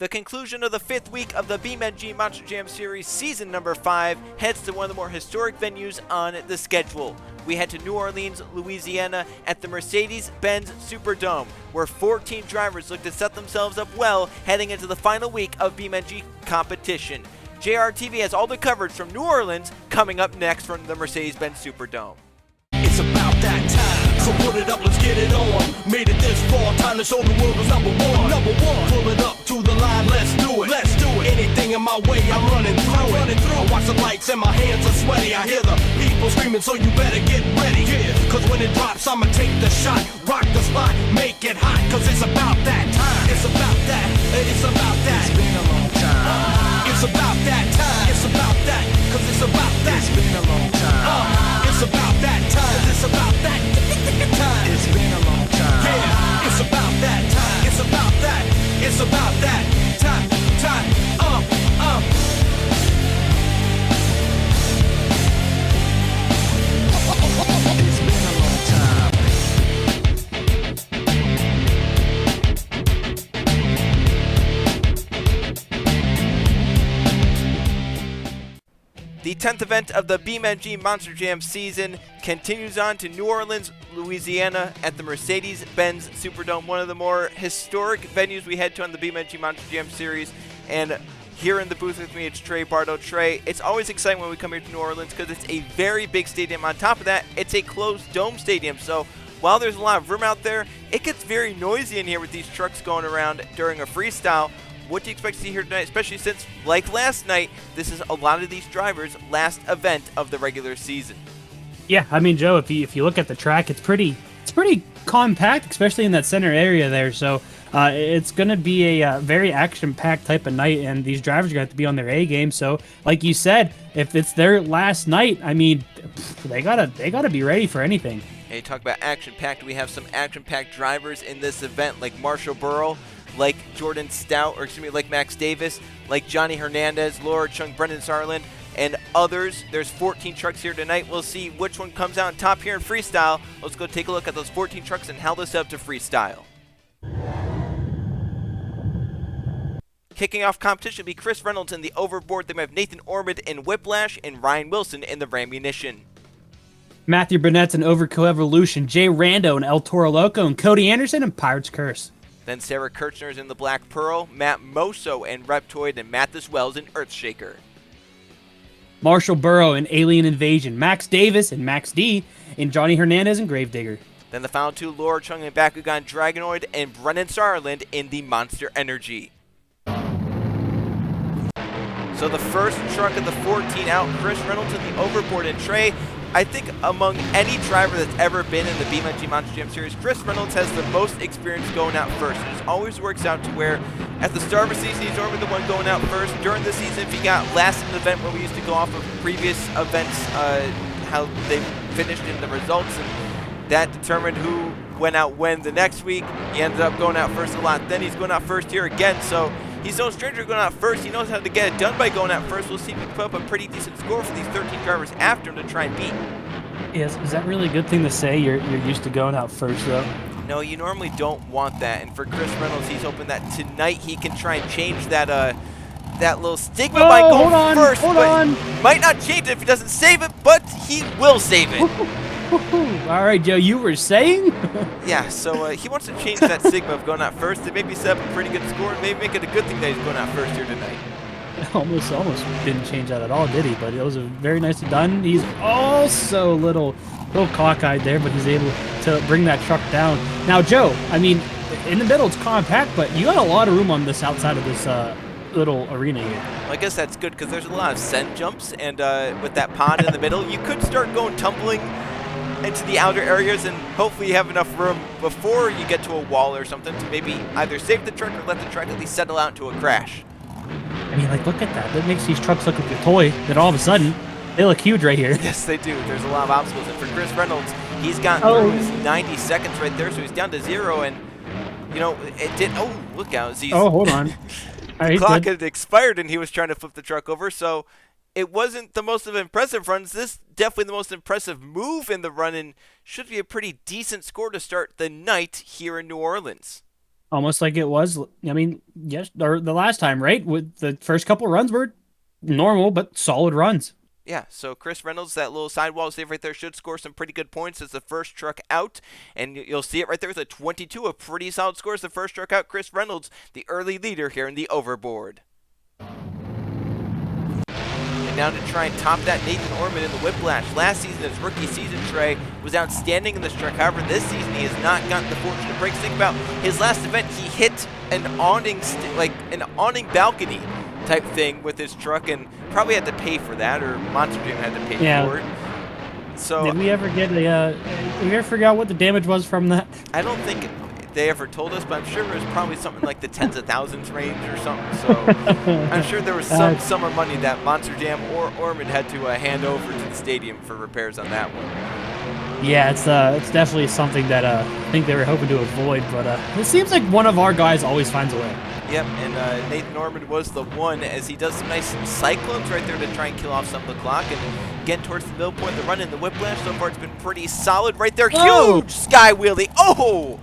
The conclusion of the 5th week of the BeamNG Monster Jam Series Season number 5 heads to one of the more historic venues on the schedule. We head to New Orleans, Louisiana at the Mercedes-Benz Superdome, where 14 drivers look to set themselves up well heading into the final week of BeamNG competition. JRTV has all the coverage from New Orleans coming up next from the Mercedes-Benz Superdome. It's about that time, so put it up, let's get it on. Made it this far, time to show the world who's number one. Number one, pull it up to the line, let's do it. Let's do it. Anything in my way, I'm running through it. I watch the lights and my hands are sweaty. I hear the people screaming, so you better get ready. Yeah, cause when it drops, I'ma take the shot, rock the spot, make it hot. Cause it's about that time. It's about that. It's about that. It's been a long time. It's about that time. It's about that. Cause it's about that. It's been a long time. It's about that time. It's about that time. It's been a long time. Yeah, it's about that time. It's about that. It's about that time. It's been a long time. The 10th event of the BeamNG Monster Jam season continues on to New Orleans, Louisiana at the Mercedes-Benz Superdome, one of the more historic venues we head to on the BeamNG Monster Jam series. And here in the booth with me, it's Trey Bardo. Trey, it's always exciting when we come here to New Orleans because it's a very big stadium. On top of that, it's a closed dome stadium. So while there's a lot of room out there, it gets very noisy in here with these trucks going around during a freestyle. What do you expect to see here tonight, especially since, like last night, this is a lot of these drivers' last event of the regular season? Yeah, I mean, Joe, if you look at the track, it's pretty compact, especially in that center area there. So it's going to be a very action-packed type of night, and these drivers are going to have to be on their A game. So, like you said, if it's their last night, I mean, they gotta be ready for anything. And you talk about action-packed. We have some action-packed drivers in this event, like Marshall Burrow, like Jordan Stout, or excuse me, like Max Davis, like Johnny Hernandez, Laura Chung, Brennan Sarlands, and others. There's 14 trucks here tonight. We'll see which one comes out on top here in freestyle. Let's go take a look at those 14 trucks and how this up to freestyle. Kicking off competition will be Chris Reynolds in the Overboard. Then we have Nathan Ormond in Whiplash and Ryan Wilson in the Braminator. Matthew Burnett's in Overkill Evolution, Jay Rando in El Toro Loco, and Cody Anderson in Pirate's Curse. Then Sarah Kirchner's in the Black Pearl, Matt Moso in Reptoid, and Mathis Wells in Earthshaker. Marshall Burrow in Alien Invasion, Max Davis and Max D, and Johnny Hernandez in Gravedigger. Then the final two, Laura Chung in Bakugan Dragonoid, and Brennan Sarlands in the Monster Energy. So the first truck of the 14 out, Chris Reynolds in the Overboard, and Trey, I think among any driver that's ever been in the BeamNG Monster Jam Series, Chris Reynolds has the most experience going out first. It just always works out to where at the start of a season, he's normally the one going out first. During the season, if he got last in the event where we used to go off of previous events, how they finished in the results, and that determined who went out when the next week. He ended up going out first a lot. Then he's going out first here again, so he's no stranger to going out first. He knows how to get it done by going out first. We'll see if he can put up a pretty decent score for these 13 drivers after him to try and beat. Yes, is that really a good thing to say? You're used to going out first, though? No, you normally don't want that. And for Chris Reynolds, he's hoping that tonight he can try and change that that little stigma by going first. Hold on. Might not change it if he doesn't save it, but he will save it. All right, Joe, you were saying? Yeah, so he wants to change that stigma of going out first to maybe set up a pretty good score and maybe make it a good thing that he's going out first here tonight. Almost didn't change that at all, did he? But it was very nicely done. He's also a little cockeyed there, but he's able to bring that truck down. Now, Joe, I mean, in the middle it's compact, but you got a lot of room on this outside of this little arena here. Well, I guess that's good because there's a lot of send jumps, and with that pond in the middle, you could start going tumbling into the outer areas, and hopefully you have enough room before you get to a wall or something to maybe either save the truck or let the truck at least settle out into a crash. I mean, like, look at that. That makes these trucks look like a toy. Then all of a sudden, they look huge right here. Yes, they do. There's a lot of obstacles. And for Chris Reynolds, he's gotten through his 90 seconds right there, so he's down to 0. And, you know, it did. Oh, look out. Hold on. The clock had expired, and he was trying to flip the truck over. So it wasn't the most of impressive runs. This definitely the most impressive move in the run, and should be a pretty decent score to start the night here in New Orleans. Almost like it was. I mean, yes, or the last time, right? With the first couple runs were normal but solid runs. Yeah, so Chris Reynolds, that little sidewall save right there, should score some pretty good points as the first truck out. And you'll see it right there with a 22, a pretty solid score as the first truck out. Chris Reynolds, the early leader here in the overboard. And now to try and top that, Nathan Orman in the Whiplash. Last season, his rookie season, Trey, was outstanding in this truck. However, this season, he has not gotten the fortunate breaks. Think about his last event, he hit an awning, an awning balcony type thing with his truck, and probably had to pay for that, or Monster Jam had to pay for it. So did we ever get a? Did we ever figure out what the damage was from that? I don't think they ever told us, but I'm sure it was probably something like the tens of thousands range or something. So I'm sure there was some summer money that Monster Jam or Orman had to hand over to the stadium for repairs on that one. Yeah, it's definitely something that I think they were hoping to avoid, but it seems like one of our guys always finds a way. Yep, and Nathan Orman was the one, as he does some nice cyclones right there to try and kill off some of the clock and get towards the middle point of the run in the Whiplash. So far, it's been pretty solid right there. Oh! Huge sky wheelie. Oh!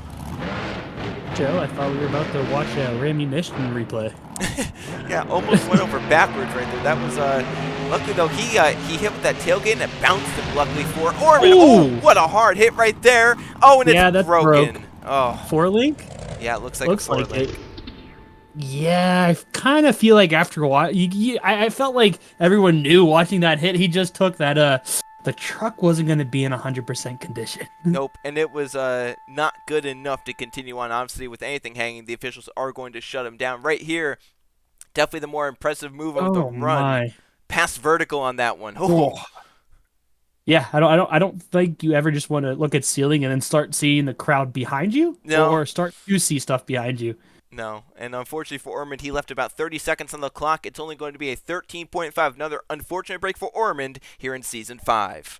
Joe, I thought we were about to watch a Ammunition replay. Yeah, almost went over backwards right there. That was, luckily though, he hit with that tailgate and it bounced him, luckily for Orman. Ooh. Oh, what a hard hit right there. Oh, and it's that's broken. broke. Oh. 4-link? Yeah, it looks like Looks a like 4-link. it. Yeah, I kind of feel like after a while, I felt like everyone knew watching that hit. He just took that. The truck wasn't going to be in 100% condition. Nope, and it was not good enough to continue on. Obviously, with anything hanging, the officials are going to shut him down. Right here, definitely the more impressive move of the run. My. Past vertical on that one. Oh. Yeah, I don't think you ever just want to look at ceiling and then start seeing the crowd behind you, No. or start to see stuff behind you. No, and unfortunately for Ormond, he left about 30 seconds on the clock. It's only going to be a 13.5. Another unfortunate break for Ormond here in Season 5.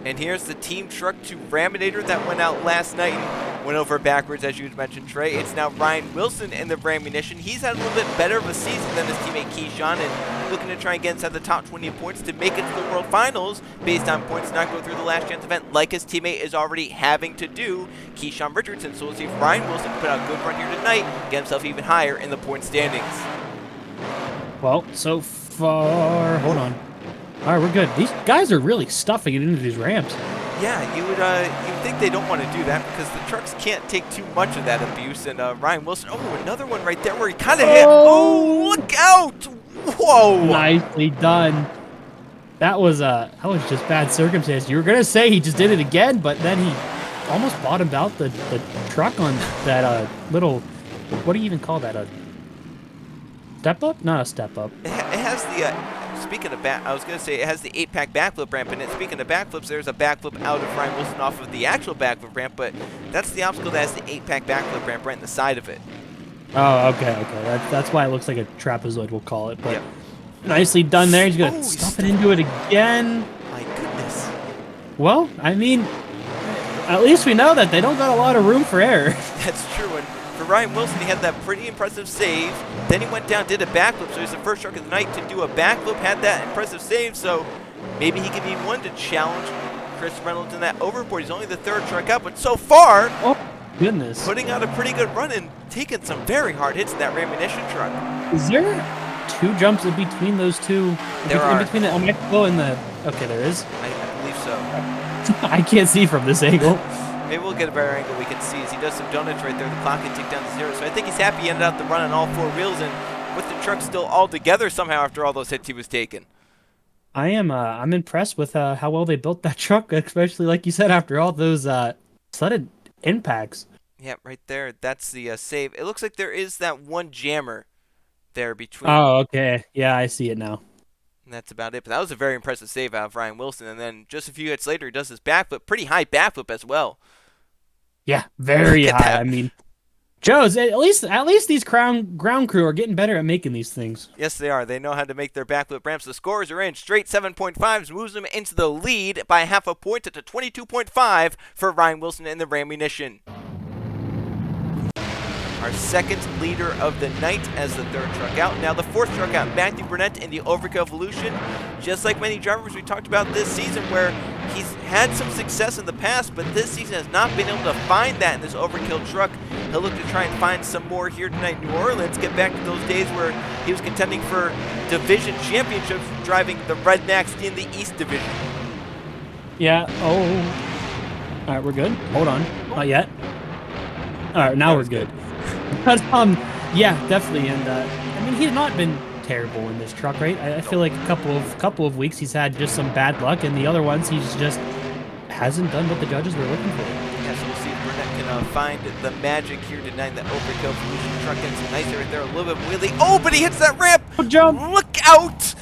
And here's the team truck to Braminator that went out last night and went over backwards, as you mentioned, Trey. It's now Ryan Wilson in the Bramunition. He's had a little bit better of a season than his teammate Keyshawn, and looking to try and get inside the top 20 points to make it to the World Finals based on points not go through the last chance event like his teammate is already having to do, Keyshawn Richardson. So we'll see if Ryan Wilson can put out a good run here tonight, get himself even higher in the point standings. Well, so far, hold on. All right, we're good. These guys are really stuffing it into these ramps. Yeah, you'd think they don't want to do that because the trucks can't take too much of that abuse. And Ryan Wilson, oh, another one right there where he kind of hit. Oh, look out! Whoa! Nicely done. That was just bad circumstance. You were gonna say he just did it again, but then he almost bottomed out the truck on that little. What do you even call that? A step up? Not a step up. It has the. Speaking of I was going to say it has the 8-pack backflip ramp in it. Speaking of backflips, there's a backflip out of Ryan Wilson off of the actual backflip ramp, but that's the obstacle that has the 8-pack backflip ramp right in the side of it. Oh, okay. That's why it looks like a trapezoid, we'll call it. But yep. Nicely done there. He's going to stuff it into it again. My goodness. Well, I mean, at least we know that they don't got a lot of room for error. That's true. And for Ryan Wilson, he had that pretty impressive save. Then he went down, did a backflip. So he's the first truck of the night to do a backflip, had that impressive save. So maybe he could be one to challenge Chris Reynolds in that overboard. He's only the third truck up, but so far, oh goodness, putting out a pretty good run and taking some very hard hits in that Rammunition truck. Is there 2 jumps in between those two? There are. In between the Omiclo and the... Okay, there is. I believe so. I can't see from this angle. Maybe we'll get a better angle we can see as he does some donuts right there. The clock can tick down to 0. So I think he's happy he ended up the run on all 4 wheels and with the truck still all together somehow after all those hits he was taking. I'm impressed with how well they built that truck, especially like you said after all those sudden impacts. Yeah, right there. That's the save. It looks like there is that one jammer there between. Oh, okay. Yeah, I see it now. And that's about it. But that was a very impressive save out of Ryan Wilson. And then just a few hits later, he does his backflip. Pretty high backflip as well. Yeah, very high. I mean, Joe's at least these ground crew are getting better at making these things. Yes, they are. They know how to make their backflip ramps. The scores are in. Straight 7.5s moves them into the lead by half a point to 22.5 for Ryan Wilson in the Rammunition. Our second leader of the night as the third truck out. Now the fourth truck out, Matthew Burnett in the Overkill Evolution. Just like many drivers we talked about this season where he's had some success in the past, but this season has not been able to find that in this Overkill truck. He'll look to try and find some more here tonight in New Orleans, get back to those days where he was contending for division championships, driving the Rednecks in the East Division. Yeah, all right, we're good. Hold on, not yet. All right, now we're good. But, yeah, definitely, and I mean, he's not been terrible in this truck, right? I feel like a couple of weeks he's had just some bad luck, and the other ones he's just hasn't done what the judges were looking for. Yeah, so we'll see if Burnett can find the magic here tonight. That Overkill Fusion truck gets some nice right there, a little bit wheelie. Oh, but he hits that ramp! Jump! Look out!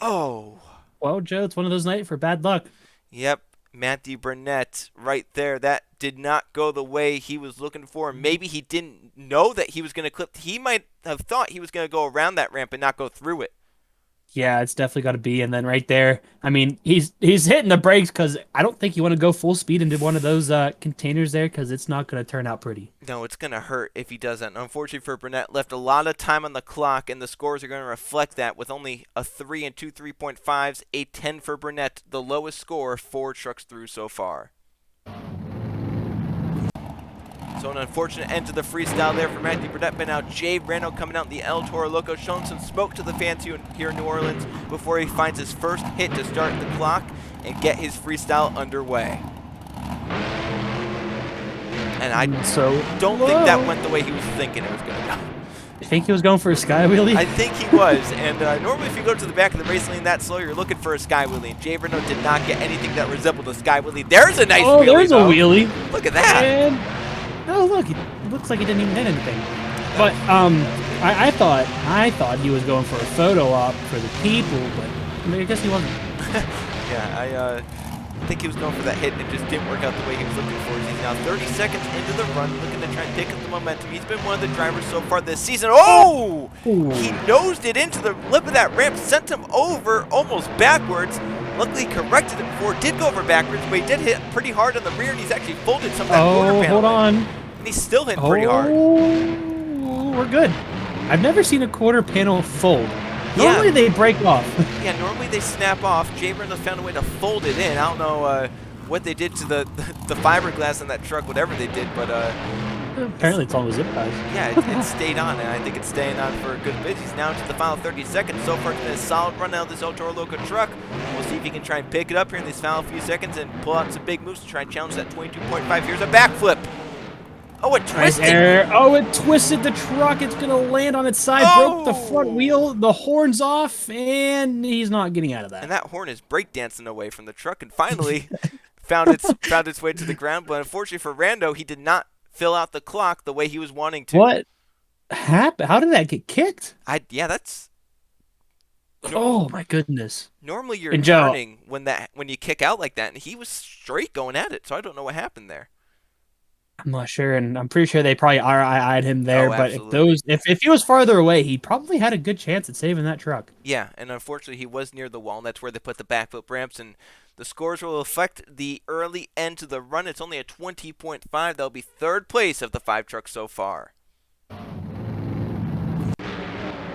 Oh. Well, Joe, it's one of those nights for bad luck. Yep, Matthew Burnett right there. That did not go the way he was looking for. Maybe he didn't know that he was going to clip. He might have thought he was going to go around that ramp and not go through it. Yeah, it's definitely got to be. And then right there, I mean, he's hitting the brakes because I don't think you want to go full speed into one of those containers there because it's not going to turn out pretty. No, it's going to hurt if he doesn't. Unfortunately for Burnett, left a lot of time on the clock, and the scores are going to reflect that with only a 3 and 2 3.5s, a 10 for Burnett, the lowest score 4 trucks through so far. So an unfortunate end to the freestyle there for Matthew Burnett, but now Jay Randall coming out in the El Toro Loco, showing some smoke to the fans here in New Orleans before he finds his first hit to start the clock and get his freestyle underway. And I don't think that went the way he was thinking it was going to go. You think he was going for a sky wheelie? I think he was, and normally if you go to the back of the race lane that slow, you're looking for a sky wheelie, and Jay Randall did not get anything that resembled a sky wheelie. There's a nice wheelie, there's though. A wheelie. Look at that. And oh, look, it looks like he didn't even hit anything. But I thought he was going for a photo op for the people, but I mean, I guess he wasn't. Yeah, I think he was going for that hit, and it just didn't work out the way he was looking for. He's now 30 seconds into the run, looking to try and pick up the momentum. He's been one of the drivers so far this season. Oh! Ooh. He nosed it into the lip of that ramp, sent him over almost backwards. Luckily, corrected it before. Did go over backwards, but he did hit pretty hard on the rear, and he's actually folded some of that quarter panel. Hold on. And he's still hitting pretty hard. We're good. I've never seen a quarter panel fold. Normally they break off. Yeah, normally they snap off. Jay Randall found a way to fold it in. I don't know what they did to the fiberglass on that truck, whatever they did, but apparently it's all the zip ties. Yeah, it stayed on, and I think it's staying on for a good bit. He's now into the final 30 seconds. So far, it's been a solid run out of this El Toro Loco truck. We'll see if he can try and pick it up here in these final few seconds and pull out some big moves to try and challenge that 22.5. Here's a backflip. Oh, it twisted. Oh, it twisted the truck. It's going to land on its side. Broke the front wheel. The horn's off, and he's not getting out of that. And that horn is breakdancing away from the truck, and finally found its way to the ground. But unfortunately for Rando, he did not fill out the clock the way he was wanting to. What happened? How did that get kicked? Yeah, that's. Oh my goodness! Normally you're turning when you kick out like that, and he was straight going at it. So I don't know what happened there. I'm not sure, and I'm pretty sure they probably RII'd him there. But absolutely. if he was farther away, he probably had a good chance at saving that truck. Yeah, and unfortunately he was near the wall, and that's where they put the backflip ramps, and the scores will affect the early end to the run. It's only a 20.5. That'll be third place of the 5 trucks so far.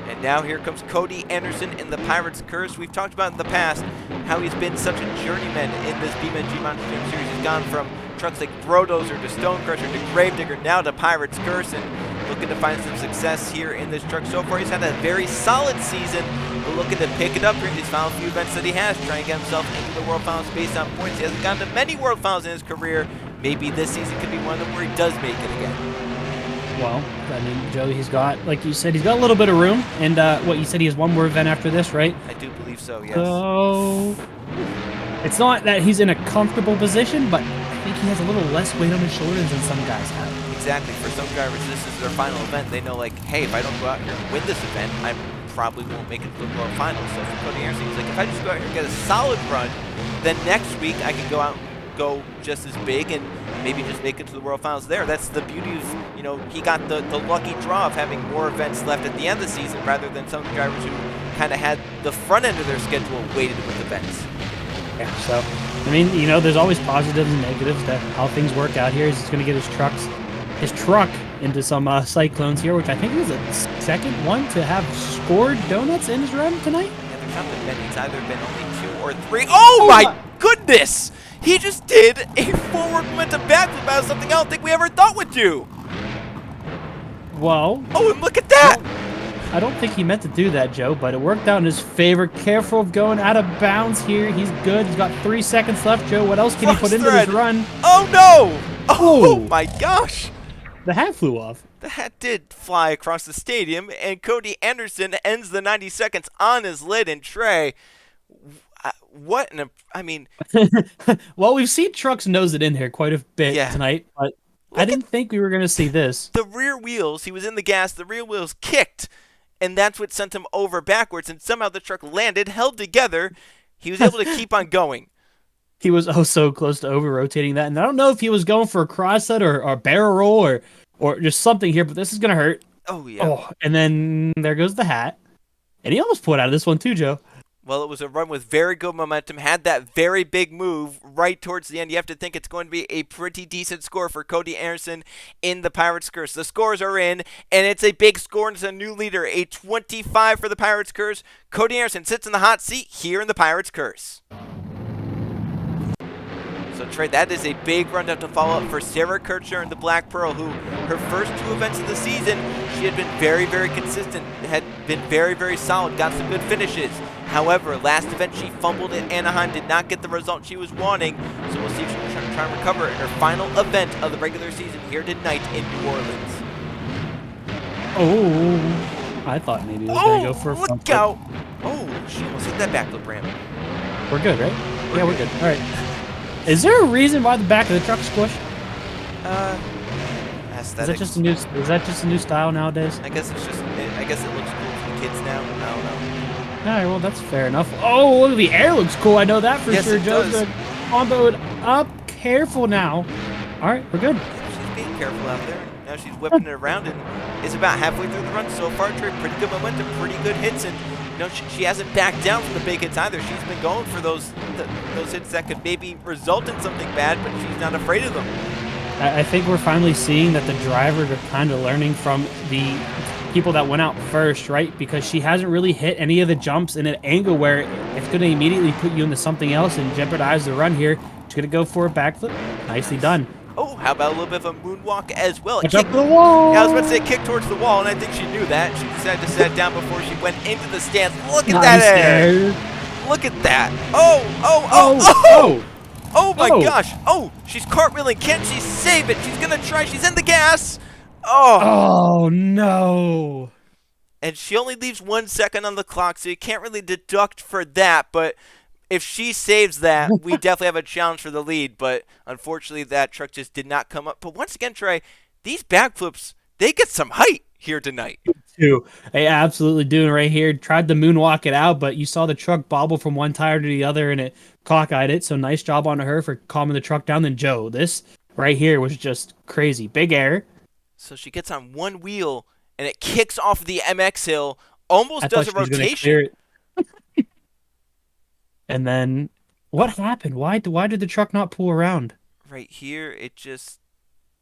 And now here comes Cody Anderson in the Pirates Curse. We've talked about in the past how he's been such a journeyman in this BeamNG Monster Jam Series. He's gone from trucks like Brodozer to Stonecrusher to Gravedigger, now to Pirates Curse, and looking to find some success here in this truck. So far, he's had a very solid season, but looking to pick it up during these final few events that he has, trying to get himself into the World Finals based on points. He hasn't gotten to many World Finals in his career. Maybe this season could be one of them where he does make it again. Well, I mean, Joe, he's got, like you said, he's got a little bit of room, and what you said, he has one more event after this, right? I do believe so, yes. So it's not that he's in a comfortable position, but I think he has a little less weight on his shoulders than some guys have. Exactly. For some drivers, this is their final event. They know, like, hey, if I don't go out here and win this event, I probably won't make it to the World Finals. So for Cody Anderson, he's like, if I just go out here and get a solid run, then next week I can go out and go just as big and maybe just make it to the World Finals there. That's the beauty of, you know, he got the lucky draw of having more events left at the end of the season rather than some drivers who kind of had the front end of their schedule weighted with events. Yeah, so, I mean, you know, there's always positives and negatives to how things work out here. He's going to get his truck into some cyclones here, which I think is the second one to have scored donuts in his run tonight. Yeah, there's not been many. It's either been only 2 or 3. Oh my goodness! He just did a forward momentum backflip out of something I don't think we ever thought would do. Well. Oh, and look at that! I don't think he meant to do that, Joe, but it worked out in his favor. Careful of going out of bounds here. He's good. He's got 3 seconds left, Joe. What else can he put into this run? Oh, no! Oh, my gosh! The hat flew off. The hat did fly across the stadium, and Cody Anderson ends the 90 seconds on his lid and tray. What an... I mean... Well, we've seen trucks nose it in here quite a bit tonight, but I didn't think we were going to see this. The rear wheels, he was in the gas, the rear wheels kicked, and that's what sent him over backwards, and somehow the truck landed, held together. He was able to keep on going. He was oh so close to over-rotating that, and I don't know if he was going for a cross set or a barrel roll or just something here, but this is going to hurt. Oh, yeah. Oh, and then there goes the hat. And he almost pulled out of this one too, Joe. Well, it was a run with very good momentum, had that very big move right towards the end. You have to think it's going to be a pretty decent score for Cody Anderson in the Pirates Curse. The scores are in, and it's a big score, and it's a new leader, a 25 for the Pirates Curse. Cody Anderson sits in the hot seat here in the Pirates Curse. So, Trey, that is a big run to follow up for Sarah Kirchner in the Black Pearl, who her first 2 events of the season, she had been very, very consistent, had been very, very solid, got some good finishes. However, last event she fumbled at Anaheim, did not get the result she was wanting, so we'll see if she can try and recover in her final event of the regular season here tonight in New Orleans. Oh, I thought maybe he was going to go for a front look out! Oh, she almost hit that backflip ramp. We're good, right? Yeah, we're good. All right. Is there a reason why the back of the truck squished? Aesthetics. Is that just a new style nowadays? I guess it's just. I guess it looks cool for the kids now. I don't know. All right, well that's fair enough. Oh, look, the air looks cool. I know that for sure. Joe's gonna combo it up. Careful now. All right, we're good. She's being careful out there. Now she's whipping it around and is about halfway through the run so far. Pretty good momentum, pretty good hits, and she hasn't backed down from the big hits either. She's been going for those hits that could maybe result in something bad, but she's not afraid of them. I think we're finally seeing that the drivers are kind of learning from the people that went out first, right? Because she hasn't really hit any of the jumps in an angle where it's going to immediately put you into something else and jeopardize the run here. She's going to go for a backflip. Nicely done. Oh, how about a little bit of a moonwalk as well? Watch out for the wall! Yeah, I was about to say kick towards the wall, and I think she knew that. She decided to sit down before she went into the stands. Look at that air! Look at that! Oh my gosh! Oh, she's cartwheeling. Can she save it? She's gonna try. She's in the gas. Oh no! And she only leaves 1 second on the clock, so you can't really deduct for that. But if she saves that, we definitely have a challenge for the lead. But unfortunately, that truck just did not come up. But once again, Trey, these backflips, they get some height here tonight. They absolutely do right here. Tried to moonwalk it out, but you saw the truck bobble from one tire to the other, and it cockeyed it. So nice job on her for calming the truck down. Then Joe, this right here was just crazy. Big air. So she gets on one wheel, and it kicks off the MX hill, almost does a rotation. And then what happened? Why did the truck not pull around? Right here, it just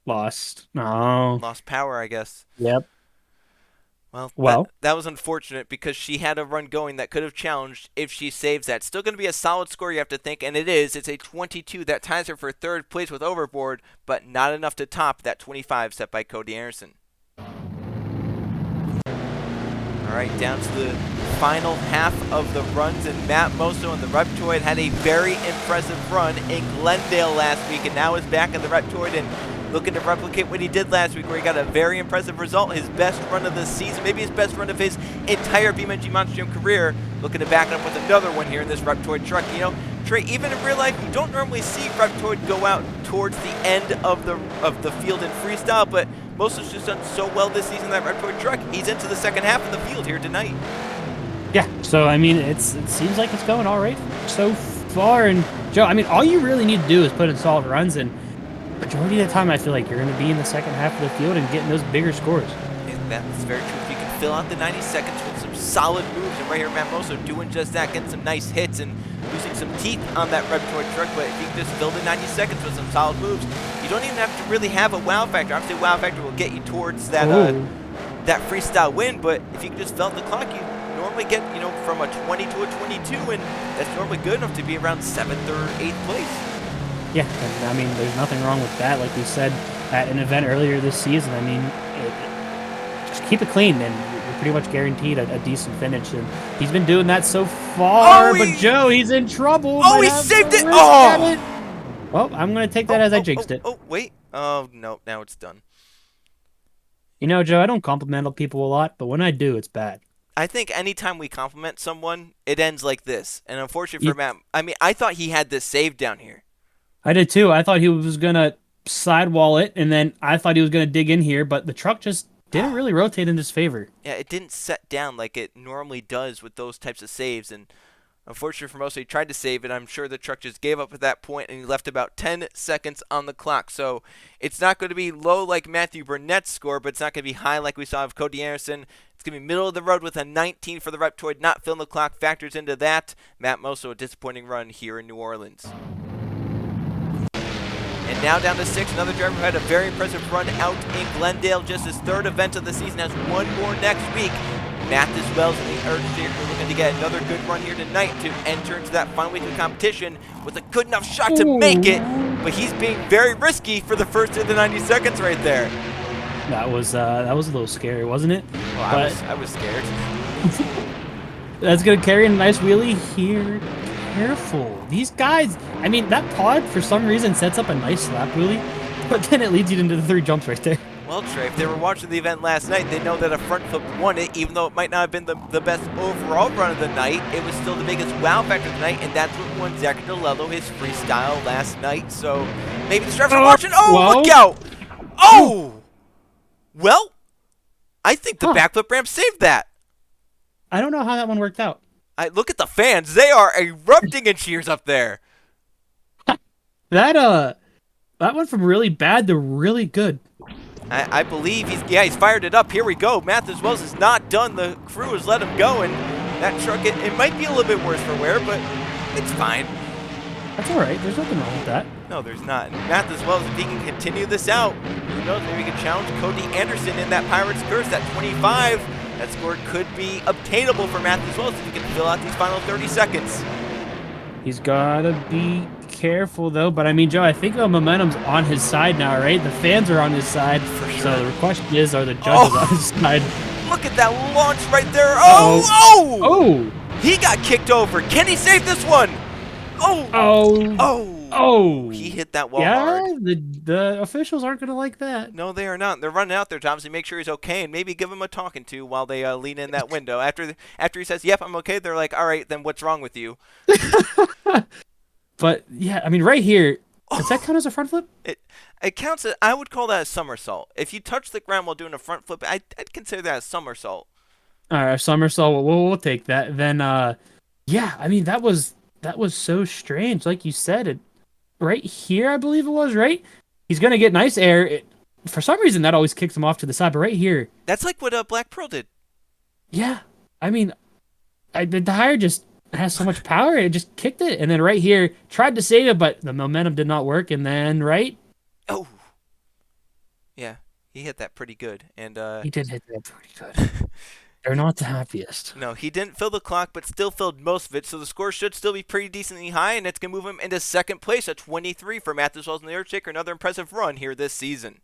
lost power, I guess. Yep. Well, that was unfortunate because she had a run going that could have challenged if she saves that. Still going to be a solid score, you have to think, and it is. It's a 22 that ties her for third place with Overboard, but not enough to top that 25 set by Cody Anderson. All right, down to the final half of the runs, and Matt Mosso and the Reptoid had a very impressive run in Glendale last week, and now is back in the Reptoid and looking to replicate what he did last week, where he got a very impressive result, his best run of the season, maybe his best run of his entire BeamNG Monster Jam career, looking to back it up with another one here in this Reptoid truck. You know, Trey, even in real life, you don't normally see Reptoid go out towards the end of the field in freestyle, but Mosso's just done so well this season in that Reptoid truck. He's into the second half of the field here tonight. Yeah, so I mean, it seems like it's going all right so far. And Joe, I mean, all you really need to do is put in solid runs, and majority of the time, I feel like you're going to be in the second half of the field and getting those bigger scores. And that's very true. If you can fill out the 90 seconds with some solid moves, and right here, Matt Mosso doing just that, getting some nice hits and losing some teeth on that Reptoid truck. But if you can just fill the 90 seconds with some solid moves, you don't even have to really have a wow factor. Obviously, wow factor will get you towards that that freestyle win, but if you can just fill out the clock, you normally get, you know, from a 20 to a 22, and that's normally good enough to be around 7th or 8th place. Yeah, and, I mean, there's nothing wrong with that. Like we said at an event earlier this season, I mean, just keep it clean, and you're pretty much guaranteed a decent finish. And he's been doing that so far. But Joe, he's in trouble. Oh, he saved it! Oh! Well, I'm going to take that as I jinxed it. Oh, wait. Oh, no, now it's done. You know, Joe, I don't compliment people a lot, but when I do, it's bad. I think anytime we compliment someone, it ends like this. And unfortunately for Matt, I mean, I thought he had this saved down here. I did too. I thought he was going to sidewall it, and then I thought he was going to dig in here, but the truck just didn't really rotate in his favor. Yeah, it didn't set down like it normally does with those types of saves. And unfortunately for most, he tried to save it. I'm sure the truck just gave up at that point, and he left about 10 seconds on the clock. So it's not going to be low like Matthew Burnett's score, but it's not going to be high like we saw of Cody Anderson. It's going to be middle of the road with a 19 for the Reptoid. Not filling the clock factors into that. Matt Mosso, a disappointing run here in New Orleans. And now down to 6, another driver who had a very impressive run out in Glendale. Just his 3rd event of the season, has one more next week. Mathis Wells in the Earthshaker looking to get another good run here tonight to enter into that final week of competition with a good enough shot to make it. But he's being very risky for the first of the 90 seconds right there. That was a little scary, wasn't it? Well, I was scared. That's going to carry a nice wheelie here. Careful. These guys, I mean, that pod for some reason sets up a nice slap wheelie, but then it leads you into the 3 jumps right there. Well, Trey, if they were watching the event last night, they know that a front flip won it, even though it might not have been the best overall run of the night. It was still the biggest wow factor of the night, and that's what won Zach DeLello his freestyle last night. So maybe the drivers are watching. Oh, whoa. Look out! Oh! Well, I think the backflip ramp saved that. I don't know how that one worked out. Look at the fans. They are erupting in cheers up there. That went from really bad to really good. I believe he's fired it up. Here we go. Mathis Wells is not done. The crew has let him go, and that truck, it might be a little bit worse for wear, but it's fine. That's all right. There's nothing wrong with that. No, there's not. And Mathis Wells, if he can continue this out, who knows, maybe he can challenge Cody Anderson in that Pirates Curse at 25. That score could be obtainable for Mathis Wells if he can fill out these final 30 seconds. He's got to be careful, though. But, I mean, Joe, I think the momentum's on his side now, right? The fans are on his side. For sure. So the question is, are the judges on his side? Look at that launch right there. Oh! He got kicked over. Can he save this one? Oh! He hit that wall hard. The officials aren't going to like that. No, they are not. They're running out there, Thomas, to make sure he's okay and maybe give him a talking to while they lean in that window. After he says, yep, I'm okay, they're like, all right, then what's wrong with you? But, yeah, I mean, right here, does that count as a front flip? It counts as, I would call that a somersault. If you touch the ground while doing a front flip, I'd consider that a somersault. All right, somersault, we'll take that. Then, yeah, I mean, that was so strange. Like you said, right here, I believe it was, right? He's going to get nice air. For some reason, that always kicks him off to the side, but right here. That's like what Black Pearl did. Yeah. I mean, the tire just has so much power, it just kicked it. And then right here, tried to save it, but the momentum did not work. And then, right? Oh. Yeah, he hit that pretty good. And he did hit that pretty good. They're not the happiest. No, he didn't fill the clock, but still filled most of it, so the score should still be pretty decently high, and it's going to move him into 2nd place at 23 for Mathis Wells in the Earthshaker. Another impressive run here this season.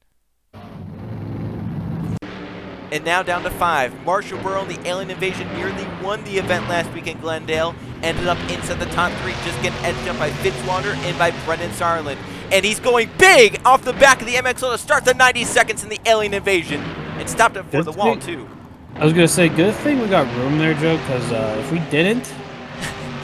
And now down to 5. Marshall Burrow in the Alien Invasion nearly won the event last week in Glendale. Ended up inside the top 3, just getting edged up by Fitzwater and by Brennan Sarlands. And he's going big off the back of the MXL to start the 90 seconds in the Alien Invasion. And stopped it for the wall, too. I was going to say, good thing we got room there, Joe, because if we didn't,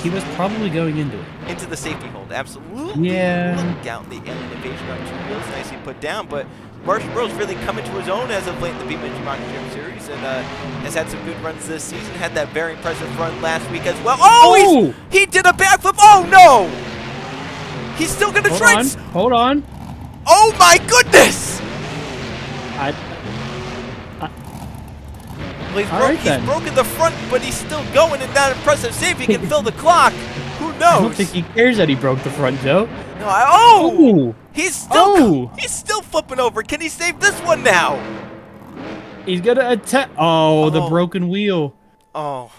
he was probably going into it. Into the safety hold, absolutely. Yeah. Look out, the Alien Invasion on 2 wheels, nicely put down, but Marshall Burrow's really coming to his own as of late in the BeamNG Monster Jam Series, and has had some good runs this season. Had that very impressive run last week as well. Oh! He did a backflip! Oh, no! He's still going to try. Hold on. Oh, my goodness! Well, he's broken the front, but he's still going in that impressive save. He can fill the clock. Who knows? I don't think he cares that he broke the front, Joe. No, he's still flipping over. Can he save this one now? He's gonna attack. Oh, the broken wheel. Oh,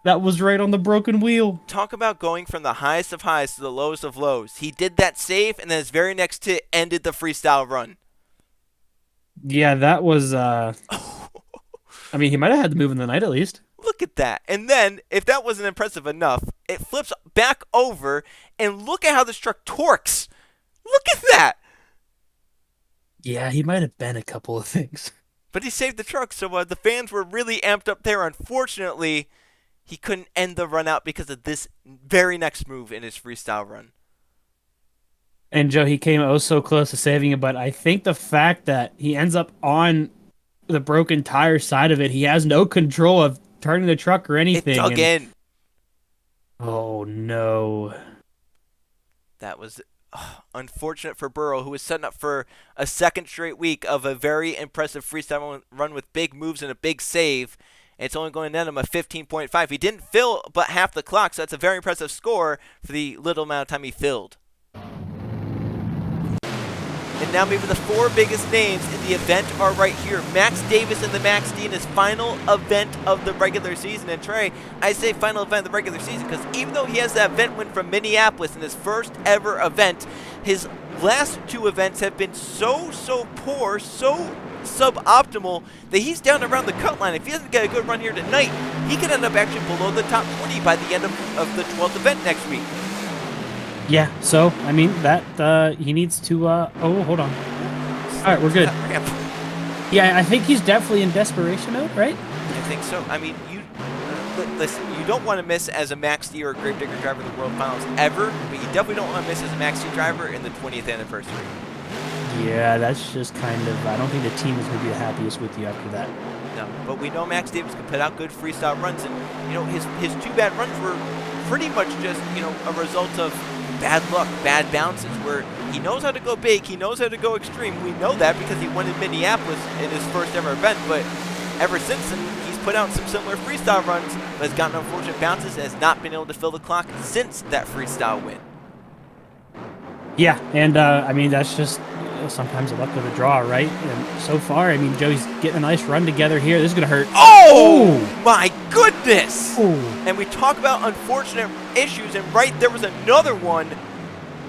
That was right on the broken wheel. Talk about going from the highest of highs to the lowest of lows. He did that save, and then his very next hit ended the freestyle run. Yeah, that was. I mean, he might have had the move in the night at least. Look at that. And then, if that wasn't impressive enough, it flips back over, and look at how this truck torques. Look at that. Yeah, he might have been a couple of things. But he saved the truck, so the fans were really amped up there. Unfortunately, he couldn't end the run out because of this very next move in his freestyle run. And Joe, he came oh so close to saving it, but I think the fact that he ends up on the broken tire side of it, he has no control of turning the truck or anything. It dug in. Oh no. That was unfortunate for Burrow, who was setting up for a second straight week of a very impressive freestyle run with big moves and a big save. It's only going to net him a 15.5. He didn't fill but half the clock, so that's a very impressive score for the little amount of time he filled. And now maybe the four biggest names in the event are right here. Max Davis in the Max D in his final event of the regular season. And Trey, I say final event of the regular season because even though he has that event win from Minneapolis in his first ever event, his last two events have been so poor, so suboptimal that he's down around the cut line. If he doesn't get a good run here tonight, he could end up actually below the top 20 by the end of the 12th event next week. Yeah, so, I mean, that, he needs to, oh, hold on. All right, we're good. Yeah, I think he's definitely in desperation mode, right? I think so. I mean, listen, you don't want to miss as a Max D or a Gravedigger driver in the World Finals ever, but you definitely don't want to miss as a Max D driver in the 20th anniversary. Yeah, that's just kind of, I don't think the team is going to be the happiest with you after that. No, but we know Max Davis can put out good freestyle runs, and, you know, his two bad runs were pretty much just, you know, a result of bad luck, bad bounces, where he knows how to go big, he knows how to go extreme. We know that because he won in Minneapolis in his first ever event, but ever since then, he's put out some similar freestyle runs, but has gotten unfortunate bounces and has not been able to fill the clock since that freestyle win. Yeah, and, I mean, that's just sometimes the luck of the draw, right? And so far, I mean, Joey's getting a nice run together here. This is going to hurt. Oh, my goodness! Ooh. And we talk about unfortunate issues, and right there was another one,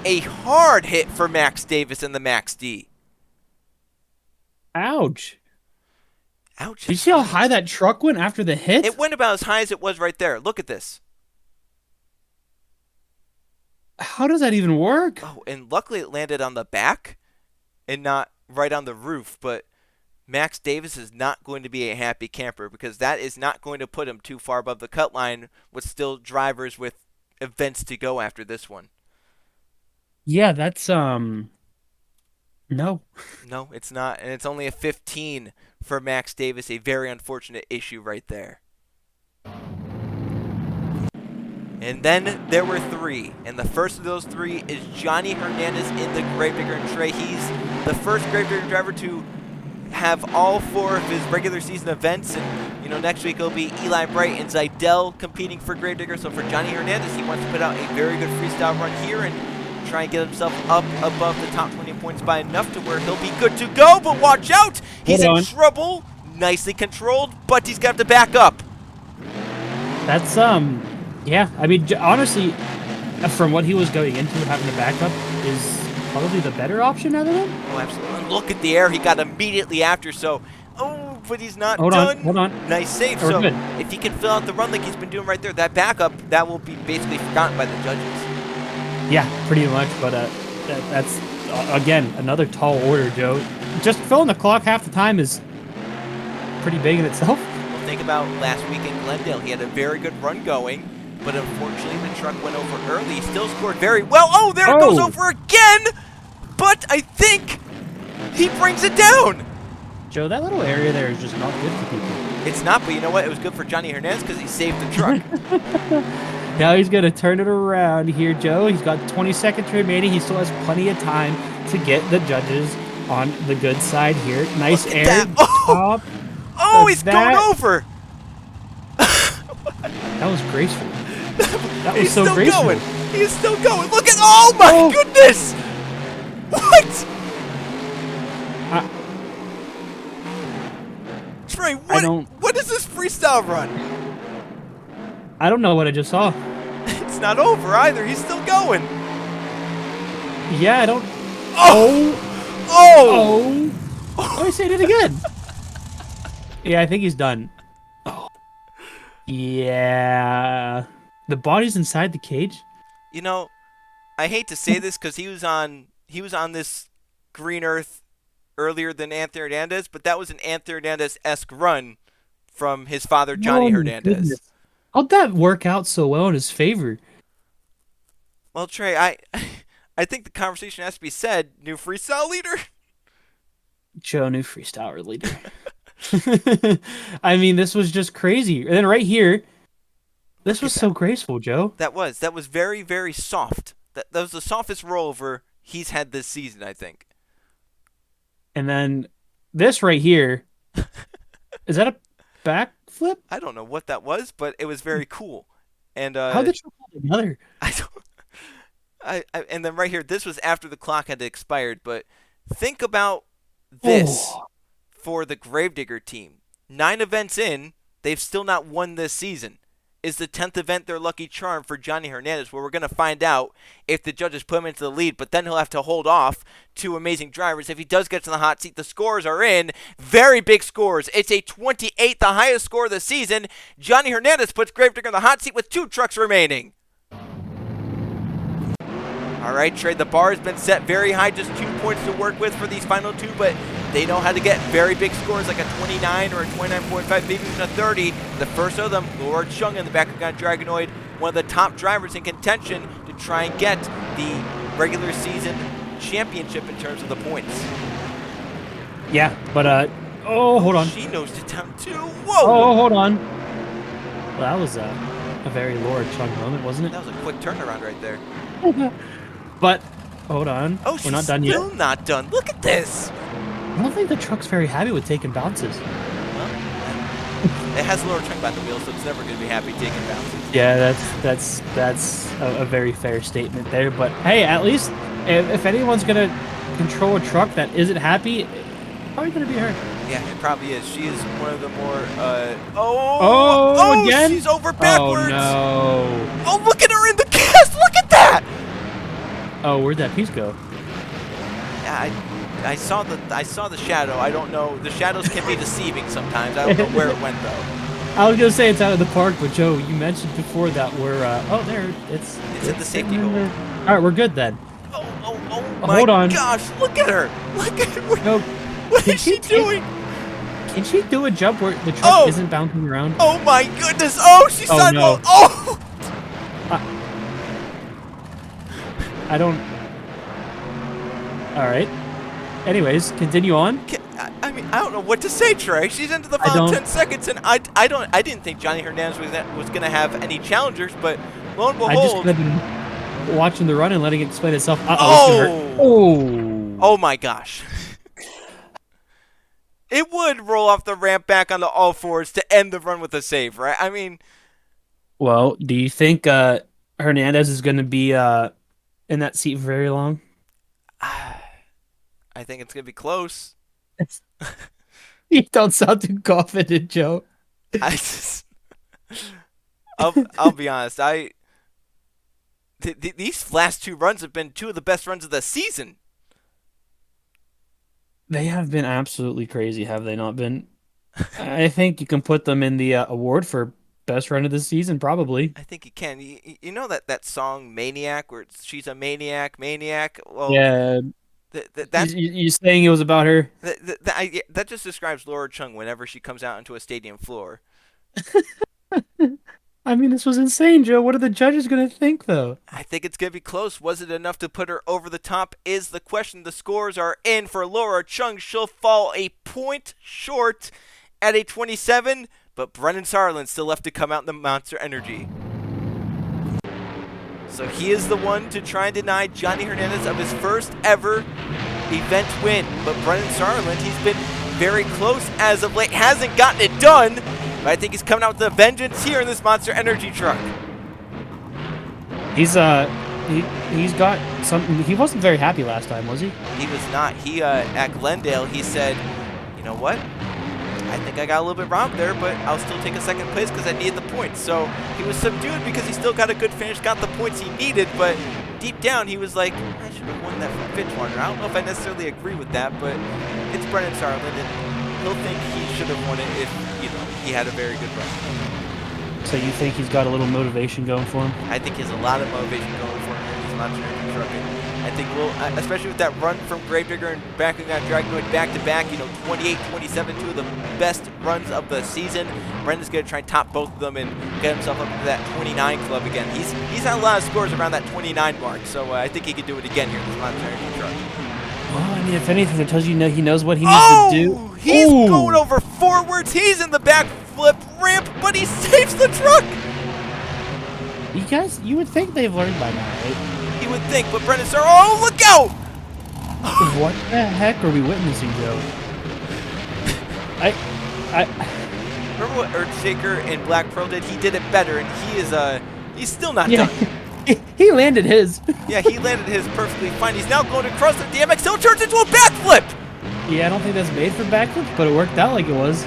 a hard hit for Max Davis in the Max D. Ouch. Ouch. Did you see how high that truck went after the hit? It went about as high as it was right there. Look at this. How does that even work? Oh, and luckily it landed on the back and not right on the roof, but Max Davis is not going to be a happy camper because that is not going to put him too far above the cut line with still drivers with events to go after this one. Yeah, that's, no. No, it's not, and it's only a 15 for Max Davis, a very unfortunate issue right there. And then there were three, and the first of those three is Johnny Hernandez in the Gravedigger and Trey. He's the first Gravedigger driver to have all four of his regular season events, and you know next week it'll be Eli Bright and Zidell competing for Gravedigger. So for Johnny Hernandez, he wants to put out a very good freestyle run here and try and get himself up above the top 20 points by enough to where he'll be good to go. But watch out, he's in trouble. Nicely controlled, but he's got to back up. That's, yeah, I mean, honestly, from what he was going into, having to back up is probably the better option out of him. Oh, absolutely. Look at the air he got immediately after, so... Oh, but he's not done. Hold on. Nice save. We're so good. If he can fill out the run like he's been doing right there, that backup, that will be basically forgotten by the judges. Yeah, pretty much, but that's, again, another tall order, Joe. Just filling the clock half the time is pretty big in itself. Well, think about last week in Glendale. He had a very good run going, but unfortunately the truck went over early. He still scored very well. Oh, there it goes over again! But I think he brings it down. Joe, that little area there is just not good for people. It's not, but you know what? It was good for Johnny Hernandez because he saved the truck. Now he's going to turn it around here, Joe. He's got 20 seconds remaining. He still has plenty of time to get the judges on the good side here. Nice air. That. Oh, oh he's going over. That was graceful. That was so graceful. Going. He is still going. Look at, oh my goodness. What? Trey, what is this freestyle run? I don't know what I just saw. It's not over either. He's still going. Yeah, I don't. Oh! Oh! Oh, I said it again. Yeah, I think he's done. Oh. Yeah. The body's inside the cage. You know, I hate to say this because he was on this green earth earlier than Anthony Hernandez, but that was an Anthony Hernandez-esque run from his father, Johnny Hernandez. Goodness. How'd that work out so well in his favor? Well, Trey, I think the conversation has to be said. New freestyle leader? Joe, new freestyle leader. I mean, this was just crazy. And then right here, this was so graceful, Joe. That was very, very soft. That was the softest rollover he's had this season, I think. And then this right here, is that a backflip? I don't know what that was, but it was very cool. And how did you pull together? I don't. And then right here, this was after the clock had expired. But think about this for the Gravedigger team. 9 events in, they've still not won this season. Is the 10th event their lucky charm for Johnny Hernandez, where we're going to find out if the judges put him into the lead, but then he'll have to hold off 2 amazing drivers. If he does get to the hot seat, the scores are in. Very big scores. It's a 28, the highest score of the season. Johnny Hernandez puts Gravedigger in the hot seat with 2 trucks remaining. All right, Trey, the bar has been set very high, just 2 points to work with for these final 2, but they know how to get very big scores like a 29 or a 29.5, maybe even a 30. The first of them, Laura Chung in the back of Dragonoid, one of the top drivers in contention to try and get the regular season championship in terms of the points. Yeah, but, oh, hold on. She nosed it down too. Whoa! Oh, hold on. Well, that was a very Laura Chung moment, wasn't it? That was a quick turnaround right there. But, hold on. Oh, we're not done yet. Still not done. Look at this. I don't think the truck's very happy with taking bounces. Well, it has Laura Chung by the wheel, so it's never going to be happy taking bounces. Yeah, that's a very fair statement there. But hey, at least if anyone's gonna control a truck that isn't happy, it's probably gonna be her. Yeah, it probably is. She is one of the more. Oh, again? She's over backwards. Oh no! Oh, look at her in the cast. Look at that. Oh, where'd that piece go? Yeah, I saw the shadow. I don't know. The shadows can be deceiving sometimes. I don't know where it went though. I was gonna say it's out of the park, but Joe, you mentioned before that we're oh there it's in the safety hole. All right, we're good then. Oh my hold on. gosh! Look at her! Look at her! No, What is she doing? Can she do a jump where the truck isn't bouncing around? Oh my goodness! Oh, she's sidewalk! No. Oh! I don't. All right. Anyways, continue on. I mean, I don't know what to say, Trey. She's into the final 10 seconds, and I didn't think Johnny Hernandez was going to have any challengers, but lo and behold. I just could have been watching the run and letting it explain itself. Oh my gosh. It would roll off the ramp back onto all fours to end the run with a save, right? I mean. Well, do you think Hernandez is going to be in that seat for very long? I think it's going to be close. You don't sound too confident, Joe. I'll be honest. These last 2 runs have been 2 of the best runs of the season. They have been absolutely crazy, have they not been? I think you can put them in the award for best run of the season, probably. I think you can. You know that song Maniac, where she's a maniac. Well, yeah. You saying it was about her? That just describes Laura Chung whenever she comes out into a stadium floor. I mean, this was insane, Joe. What are the judges going to think, though? I think it's going to be close. Was it enough to put her over the top is the question. The scores are in for Laura Chung. She'll fall a point short at a 27, but Brennan Sarlands still left to come out in the Monster Energy. So he is the one to try and deny Johnny Hernandez of his first ever event win. But Brennan Sarlands, he's been very close as of late. Hasn't gotten it done, but I think he's coming out with a vengeance here in this Monster Energy truck. He's got something. He wasn't very happy last time, was he? He was not. He at Glendale, he said, you know what? I think I got a little bit robbed there, but I'll still take a second place because I needed the points. So he was subdued because he still got a good finish, got the points he needed, but deep down he was like, I should have won that from Fitch Warner. I don't know if I necessarily agree with that, but it's Brennan Sarland, and he'll think he should have won it if, he had a very good run. So you think he's got a little motivation going for him? I think he has a lot of motivation going for him in these Monster Energy trucking. I think especially with that run from Gravedigger and backing on Dragonoid back-to-back, 28, 27, two of the best runs of the season. Brennan's going to try and top both of them and get himself up to that 29 club again. He's had a lot of scores around that 29 mark, so I think he could do it again here in this Monster Energy truck. Well, I mean, if anything, it tells you he knows what he needs to do. He's going over forwards. He's in the backflip ramp, but he saves the truck. You guys, you would think they've learned by now, right? You would think, but Brennan Sarlands, oh, look out! What the heck are we witnessing, Joe? Remember what Earthshaker and Black Pearl did? He did it better, and he's still not done. He landed his. Yeah, he landed his perfectly fine. He's now going across the DMX hill, turns into a backflip! Yeah, I don't think that's made for backflips, but it worked out like it was.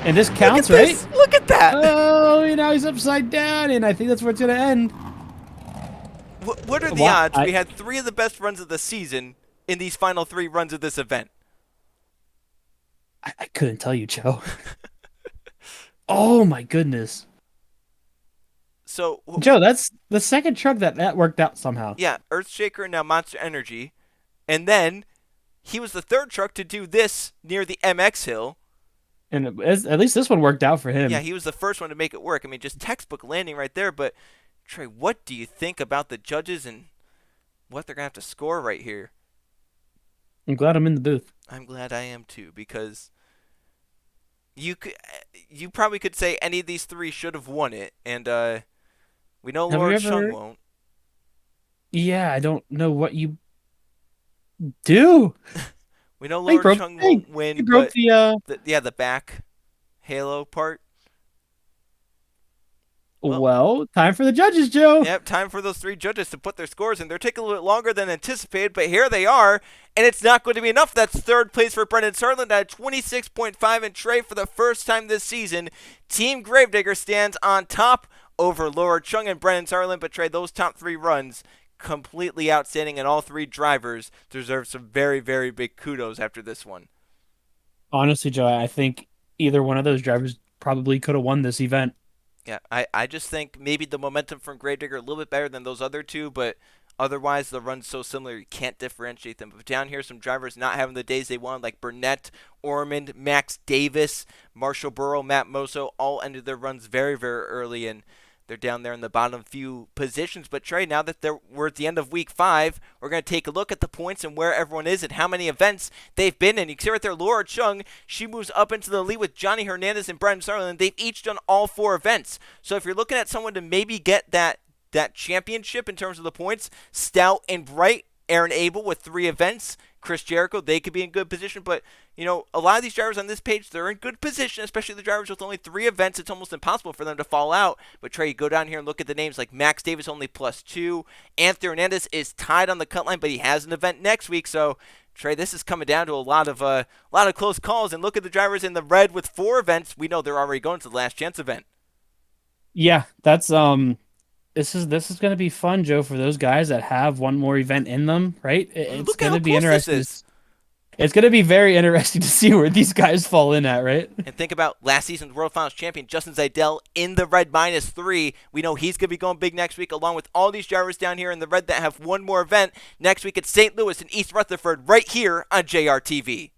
And this counts, Look at right? this. Look at that! Oh, now he's upside down, and I think that's where it's going to end. What are the odds we had 3 of the best runs of the season in these final 3 runs of this event? I couldn't tell you, Joe. Oh, my goodness. So, Joe, that's the second truck that worked out somehow. Yeah, Earthshaker and now Monster Energy. And then he was the 3rd truck to do this near the MX hill. And at least this one worked out for him. Yeah, he was the first one to make it work. I mean, just textbook landing right there, but Trey, what do you think about the judges and what they're going to have to score right here? I'm glad I'm in the booth. I'm glad I am too, because you probably could say any of these 3 should have won it, and we know Laura Chung won't. Yeah, I don't know what you do. We know Laura Chung won't win, he broke but the back halo part. Well, time for the judges, Joe. Yep, time for those 3 judges to put their scores in. They're taking a little bit longer than anticipated, but here they are, and it's not going to be enough. That's 3rd place for Brennan Sarlands at 26.5, and Trey, for the first time this season, Team Gravedigger stands on top over Laura Chung and Brennan Sarlands, but Trey, those top 3 runs, completely outstanding, and all 3 drivers deserve some very, very big kudos after this one. Honestly, Joe, I think either one of those drivers probably could have won this event. Yeah, I just think maybe the momentum from Gravedigger a little bit better than those other 2, but otherwise the run's so similar you can't differentiate them. But down here, some drivers not having the days they wanted, like Burnett, Ormond, Max Davis, Marshall Burrow, Matt Mosso, all ended their runs very, very early, and they're down there in the bottom few positions. But Trey, now that we're at the end of week 5, we're going to take a look at the points and where everyone is and how many events they've been in. You can see right there, Laura Chung, she moves up into the lead with Johnny Hernandez and Brennan Sarlands. They've each done all 4 events. So if you're looking at someone to maybe get that championship in terms of the points, Stout and Bright, Aaron Abel with 3 events, Chris Jericho, they could be in good position. But, a lot of these drivers on this page, they're in good position, especially the drivers with only 3 events. It's almost impossible for them to fall out. But, Trey, you go down here and look at the names like Max Davis, only +2. Anthony Hernandez is tied on the cut line, but he has an event next week. So, Trey, this is coming down to a lot of close calls. And look at the drivers in the red with 4 events. We know they're already going to the last chance event. Yeah, that's This is going to be fun, Joe, for those guys that have one more event in them, right? It's going to be interesting. It's going to be very interesting to see where these guys fall in at, right? And think about last season's World Finals champion, Justin Zeidel, in the red -3. We know he's going to be going big next week, along with all these drivers down here in the red that have one more event. Next week it's St. Louis and East Rutherford right here on JRTV.